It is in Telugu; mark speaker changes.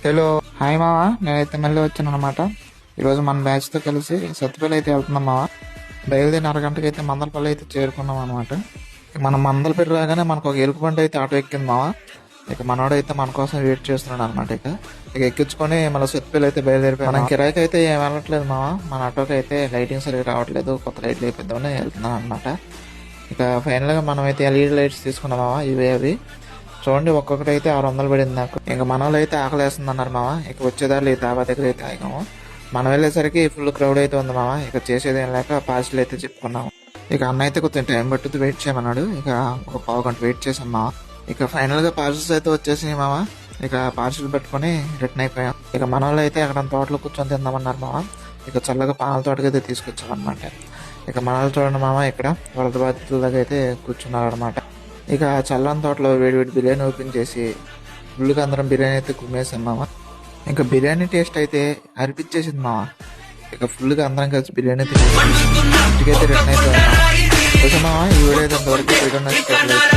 Speaker 1: హలో, హాయ్ మావా. నేనైతే మళ్ళీ వచ్చాను అనమాట. ఈరోజు మన బ్యాచ్తో కలిసి సత్తుపల్లి అయితే వెళ్తున్నాం మావా. బయలుదేరిన అరగంటకి అయితే మందలపల్లి అయితే చేరుకున్నాం అనమాట. మనం మందలపల్లి రాగానే మనకు ఒక ఎలుగు బండి అయితే ఆటో ఎక్కింది మావా. ఇక మనోడైతే మన కోసం వెయిట్ చేస్తున్నాడు అనమాట. ఇక ఎక్కించుకొని మళ్ళీ సత్తుపల్లి అయితే బయలుదేరిపోయి మనం కిరాయికి అయితే ఏం వెళ్ళట్లేదు మావా. మన ఆటోకి అయితే లైటింగ్ సరిగ్గా రావట్లేదు, కొత్త లైట్లు వేపిద్దామని వెళ్తున్నాం అనమాట. ఇక ఫైనల్గా మనం అయితే ఎల్ఈడి లైట్స్ తీసుకున్నాం మావా. ఇవే అవి చూడండి, ఒక్కొక్కటి అయితే 600 పడింది నాకు. ఇంకా మన వాళ్ళు అయితే ఆకలేస్తుంది అన్నారు మామ. ఇక వచ్చేదారులు ఈ ధాబా దగ్గర అయితే ఆగాము. మనం వెళ్ళేసరికి ఫుల్ క్రౌడ్ అయితే ఉంది మామ. ఇక చేసేది ఏం లేక పార్సిల్ అయితే చెప్పుకున్నాము. ఇక అన్న అయితే కొంచెం టైం పట్టుద్ది వెయిట్ చేయమన్నాడు. ఇక ఒక పావు గంట వెయిట్ చేసాం మామ. ఇక ఫైనల్ గా పార్సిల్స్ అయితే వచ్చేసినాయి మామ. ఇక పార్సిల్ పెట్టుకుని రిటర్న్ అయిపోయాం. ఇక మన వాళ్ళు అయితే అక్కడ తోటలో కూర్చొని తిందామన్నారు మామ. ఇక చల్లగా పాల తోటకి అయితే తీసుకొచ్చామన్నమాట. ఇక మన వాళ్ళు చూడండి మామ, ఇక్కడ వరద బాధితుల దగ్గర అయితే కూర్చున్నారు అనమాట. ఇక చల్లని తోటలో వేడివేడి బిర్యానీ ఓపెన్ చేసి ఫుల్గా అందరం బిర్యానీ అయితే కుమ్మేసాం మామ. ఇంకా బిర్యానీ టేస్ట్ అయితే అరిపించేసింది మామ. ఇక ఫుల్గా అందరం కలిసి బిర్యానీ తినేసి ఇంటికైతే రిటర్న్ అయిపోయాం మామ. ఈ వీడియో అయితే ఇంతవరకు వీడియో నచ్చినట్లయితే